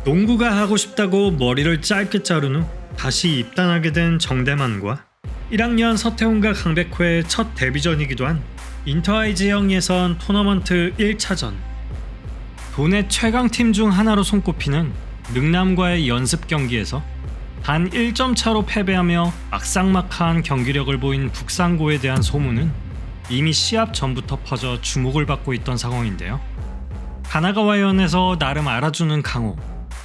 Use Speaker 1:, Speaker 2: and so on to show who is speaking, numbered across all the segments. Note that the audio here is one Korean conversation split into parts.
Speaker 1: 농구가 하고 싶다고 머리를 짧게 자른 후 다시 입단하게 된 정대만과 1학년 서태웅과 강백호의 첫 데뷔전이기도 한 인터하이 지형 예선 토너먼트 1차전. 도내 최강팀 중 하나로 손꼽히는 능남과의 연습 경기에서 단 1점 차로 패배하며 막상막하한 경기력을 보인 북상고에 대한 소문은 이미 시합 전부터 퍼져 주목을 받고 있던 상황인데요. 가나가와현에서 나름 알아주는 강호,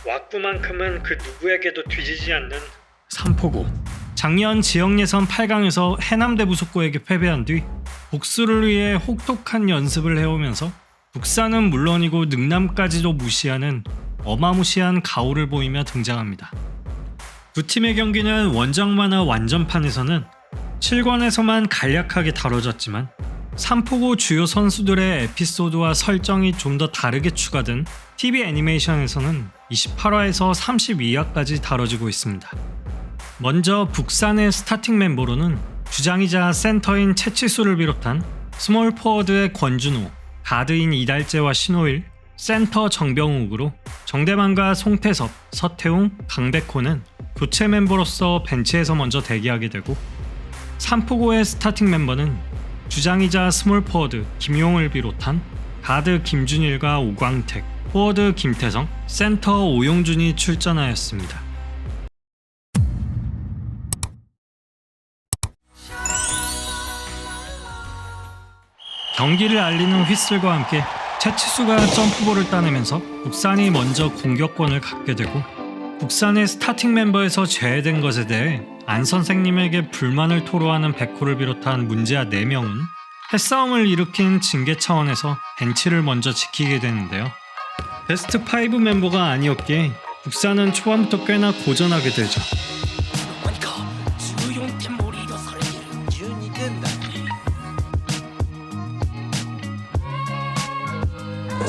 Speaker 1: 왁구만큼은 그 누구에게도 뒤지지 않는 삼포고. 작년 지역 예선 8강에서 해남대 부속고에게 패배한 뒤 복수를 위해 혹독한 연습을 해오면서 북산은 물론이고 능남까지도 무시하는 어마무시한 가오를 보이며 등장합니다. 두 팀의 경기는 원정 만화 완전판에서는 7관에서만 간략하게 다뤄졌지만 삼포고 주요 선수들의 에피소드와 설정이 좀 더 다르게 추가된 TV 애니메이션에서는 28화에서 32화까지 다뤄지고 있습니다. 먼저 북산의 스타팅 멤버로는 주장이자 센터인 채치수를 비롯한 스몰 포워드의 권준호, 가드인 이달재와 신호일, 센터 정병욱으로 정대만과 송태섭, 서태웅, 강백호는 교체 멤버로서 벤치에서 먼저 대기하게 되고, 삼포고의 스타팅 멤버는 주장이자 스몰 포워드 김용을 비롯한 가드 김준일과 오광택, 포워드 김태성, 센터 오용준이 출전하였습니다. 경기를 알리는 휘슬과 함께 채치수가 점프볼을 따내면서 북산이 먼저 공격권을 갖게 되고, 북산의 스타팅 멤버에서 제외된 것에 대해 안 선생님에게 불만을 토로하는 백호를 비롯한 문제아 4명은 패싸움을 일으킨 징계 차원에서 벤치를 먼저 지키게 되는데요. 베스트 5 멤버가 아니었기에 북산은 초반부터 꽤나 고전하게 되죠.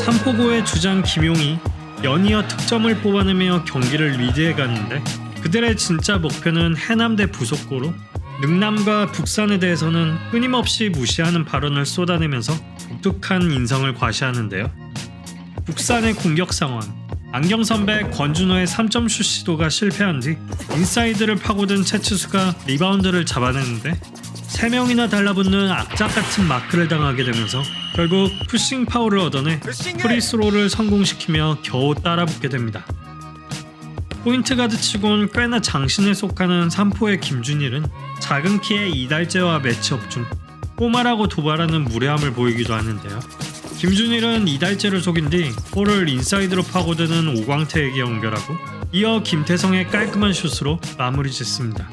Speaker 1: 삼포고의 주장 김용이 연이어 득점을 뽑아내며 경기를 리드해가는데, 그들의 진짜 목표는 해남대 부속고로 능남과 북산에 대해서는 끊임없이 무시하는 발언을 쏟아내면서 독특한 인성을 과시하는데요. 북산의 공격 상황, 안경 선배 권준호의 3점 슛 시도가 실패한 뒤 인사이드를 파고든 채치수가 리바운드를 잡아내는데 3명이나 달라붙는 악착 같은 마크를 당하게 되면서 결국 푸싱 파울을 얻어내 프리스로를 성공시키며 겨우 따라붙게 됩니다. 포인트 가드 치곤 꽤나 장신에 속하는 삼포의 김준일은 작은 키의 이달재와 매치업 중 꼬마라고 도발하는 무례함을 보이기도 하는데요. 김준일은 이달재를 속인 뒤 볼을 인사이드로 파고드는 오광태에게 연결하고 이어 김태성의 깔끔한 슛으로 마무리 짓습니다.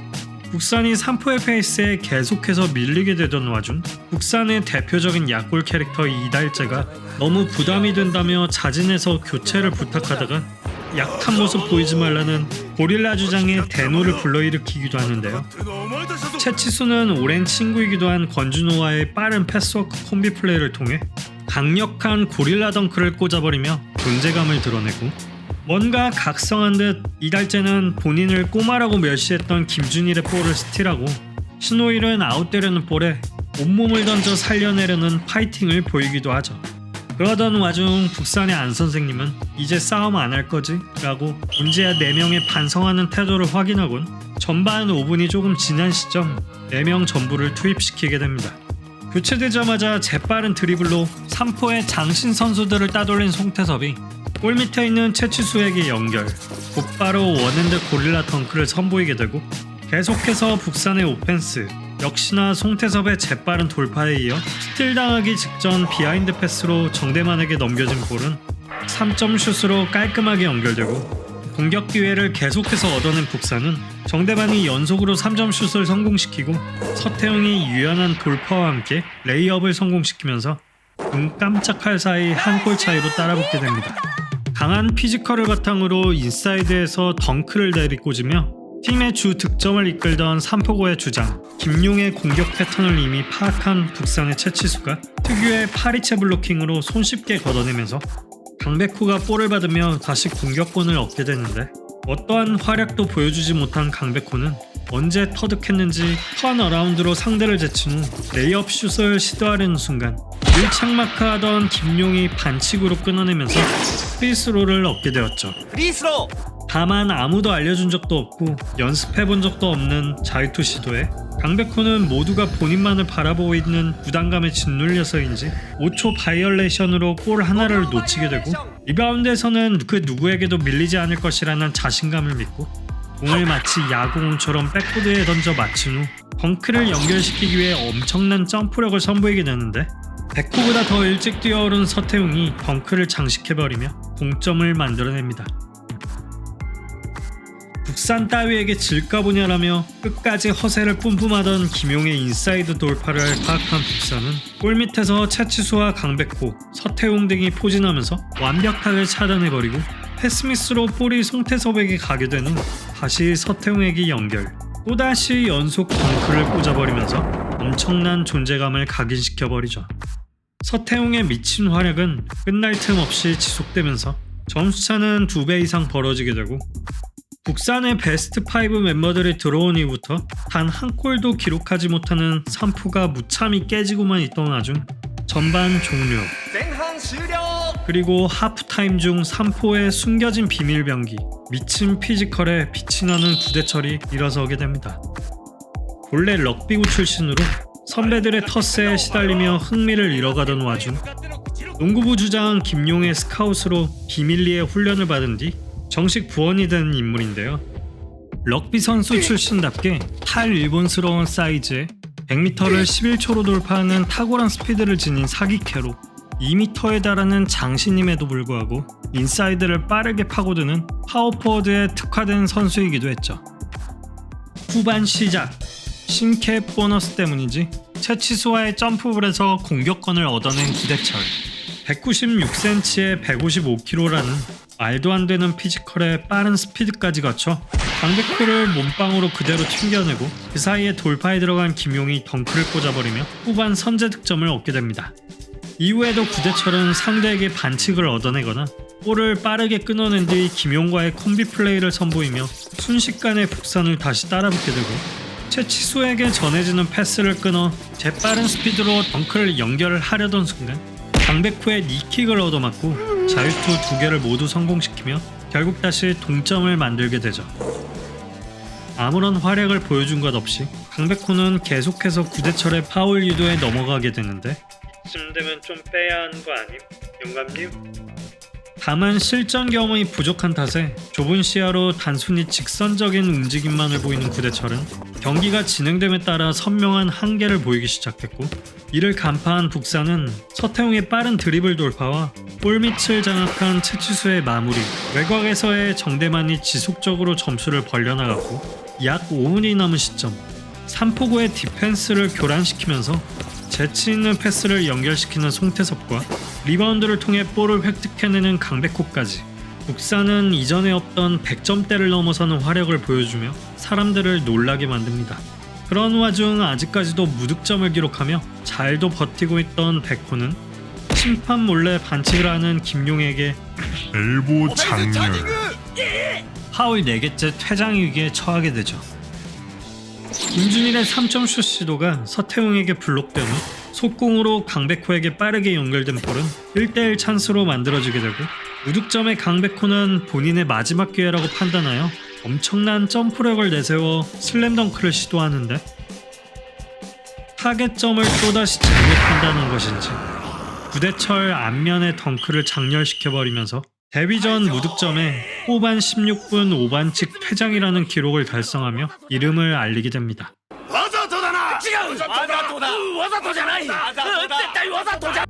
Speaker 1: 북산이 삼포의 페이스에 계속해서 밀리게 되던 와중 북산의 대표적인 약골 캐릭터 이달재가 너무 부담이 된다며 자진해서 교체를 부탁하다가 약한 모습 보이지 말라는 고릴라 주장의 대노를 불러일으키기도 하는데요. 채치수는 오랜 친구이기도 한 권준호와의 빠른 패스워크 콤비 플레이를 통해 강력한 고릴라 덩크를 꽂아버리며 존재감을 드러내고, 뭔가 각성한 듯 이달재는 본인을 꼬마라고 멸시했던 김준일의 볼을 스틸하고, 신호일은 아웃되려는 볼에 온몸을 던져 살려내려는 파이팅을 보이기도 하죠. 그러던 와중 북산의 안 선생님은 이제 싸움 안 할 거지? 라고 문제아 4명의 반성하는 태도를 확인하곤 전반 5분이 조금 지난 시점 4명 전부를 투입시키게 됩니다. 교체되자마자 재빠른 드리블로 삼포의 장신 선수들을 따돌린 송태섭이 골 밑에 있는 채치수에게 연결, 곧바로 원핸드 고릴라 덩크를 선보이게 되고, 계속해서 북산의 오펜스, 역시나 송태섭의 재빠른 돌파에 이어 스틸당하기 직전 비하인드 패스로 정대만에게 넘겨진 볼은 3점 슛으로 깔끔하게 연결되고, 공격 기회를 계속해서 얻어낸 북산은 정대만이 연속으로 3점 슛을 성공시키고 서태웅이 유연한 돌파와 함께 레이업을 성공시키면서 눈 깜짝할 사이 한 골 차이로 따라붙게 됩니다. 강한 피지컬을 바탕으로 인사이드에서 덩크를 내리꽂으며 팀의 주 득점을 이끌던 삼포고의 주장 김용의 공격 패턴을 이미 파악한 북산의 채치수가 특유의 파리채 블로킹으로 손쉽게 걷어내면서 강백호가 볼을 받으며 다시 공격권을 얻게 되는데, 어떠한 활약도 보여주지 못한 강백호는 언제 터득했는지 턴어라운드로 상대를 제친 후 레이업 슛을 시도하려는 순간 일착마크하던 김용이 반칙으로 끊어내면서 프리스로를 얻게 되었죠.
Speaker 2: 프리스로!
Speaker 1: 다만 아무도 알려준 적도 없고 연습해본 적도 없는 자유투 시도에 강백호는 모두가 본인만을 바라보고 있는 부담감에 짓눌려서인지 5초 바이올레이션으로 골 하나를 놓치게 되고 리바운드에서는 그 누구에게도 밀리지 않을 것이라는 자신감을 믿고 공을 마치 야구공처럼 백보드에 던져 맞춘 후 덩크를 연결시키기 위해 엄청난 점프력을 선보이게 되는데 백호보다 더 일찍 뛰어오른 서태웅이 덩크를 장식해버리며 동점을 만들어냅니다. 북산 따위에게 질까 보냐라며 끝까지 허세를 뿜뿜하던 김용의 인사이드 돌파를 파악한 북산은 골밑에서 차치수와 강백호, 서태웅 등이 포진하면서 완벽하게 차단해버리고 패스미스로 볼이 송태섭에게 가게 된 후 다시 서태웅에게 연결, 또다시 연속 덩크를 꽂아버리면서 엄청난 존재감을 각인시켜버리죠. 서태웅의 미친 활약은 끝날 틈 없이 지속되면서 점수차는 2배 이상 벌어지게 되고 북산의 베스트 5 멤버들이 들어온 이후부터 단 한 골도 기록하지 못하는 산포가 무참히 깨지고만 있던 와중 전반 종료, 그리고 하프타임 중 산포의 숨겨진 비밀병기, 미친 피지컬에 빛이 나는 구대철이 일어서게 됩니다. 본래 럭비구 출신으로 선배들의 텃세에 시달리며 흥미를 잃어가던 와중 농구부 주장 김용의 스카웃으로 비밀리에 훈련을 받은 뒤 정식 부원이 된 인물인데요. 럭비 선수 출신답게 탈일본스러운 사이즈에 100m를 11초로 돌파하는 탁월한 스피드를 지닌 사기캐로 2m에 달하는 장신임에도 불구하고 인사이드를 빠르게 파고드는 파워포워드에 특화된 선수이기도 했죠. 후반 시작, 신캐 보너스 때문인지 채치수와의 점프볼에서 공격권을 얻어낸 구대철. 196cm에 155kg라는 말도 안 되는 피지컬에 빠른 스피드까지 갖춰 강백호를 몸빵으로 그대로 튕겨내고 그 사이에 돌파에 들어간 김용이 덩크를 꽂아버리며 후반 선제 득점을 얻게 됩니다. 이후에도 구대철은 상대에게 반칙을 얻어내거나 볼을 빠르게 끊어낸 뒤 김용과의 콤비 플레이를 선보이며 순식간에 북산을 다시 따라붙게 되고 채치수에게 전해지는 패스를 끊어 재빠른 스피드로 덩크를 연결하려던 순간 강백호의 니킥을 얻어맞고 자유투 2개를 모두 성공시키며 결국 다시 동점을 만들게 되죠. 아무런 활약을 보여준 것 없이 강백호는 계속해서 구대철의 파울 유도에 넘어가게 되는데 이쯤 되면 좀 빼야 하는 거 아님? 영감님? 다만 실전 경험이 부족한 탓에 좁은 시야로 단순히 직선적인 움직임만을 보이는 구대철은 경기가 진행됨에 따라 선명한 한계를 보이기 시작했고 이를 간파한 북산은 서태웅의 빠른 드리블 돌파와 골밑을 장악한 채치수의 마무리, 외곽에서의 정대만이 지속적으로 점수를 벌려나갔고 약 5분이 남은 시점 산포구의 디펜스를 교란시키면서 재치있는 패스를 연결시키는 송태섭과 리바운드를 통해 볼을 획득해내는 강백호까지 북산은 이전에 없던 100점대를 넘어서는 화력을 보여주며 사람들을 놀라게 만듭니다. 그런 와중 아직까지도 무득점을 기록하며 잘도 버티고 있던 백호는 심판 몰래 반칙을 하는 김용에게
Speaker 3: 엘보 장렬,
Speaker 1: 파울 4개째 퇴장 위기에 처하게 되죠. 김준일의 3점슛 시도가 서태웅에게 블록되며 속공으로 강백호에게 빠르게 연결된 볼은 1대1 찬스로 만들어지게 되고 무득점의 강백호는 본인의 마지막 기회라고 판단하여 엄청난 점프력을 내세워 슬램덩크를 시도하는데 타겟점을 또다시 잘못한다는 것인지 구대철 앞면의 덩크를 장렬시켜버리면서 데뷔 전 무득점에 후반 16분 5반칙 퇴장이라는 기록을 달성하며 이름을 알리게 됩니다.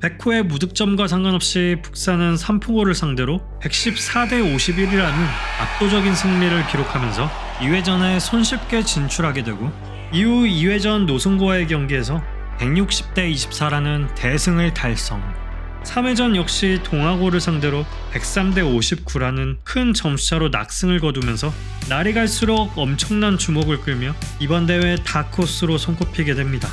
Speaker 1: 백호의 무득점과 상관없이 북산은 산포고를 상대로 114대 51이라는 압도적인 승리를 기록하면서 2회전에 손쉽게 진출하게 되고 이후 2회전 노승고와의 경기에서 160대 24라는 대승을 달성. 3회전 역시 동아고를 상대로 103대 59라는 큰 점수차로 낙승을 거두면서 날이 갈수록 엄청난 주목을 끌며 이번 대회 다크호스로 손꼽히게 됩니다.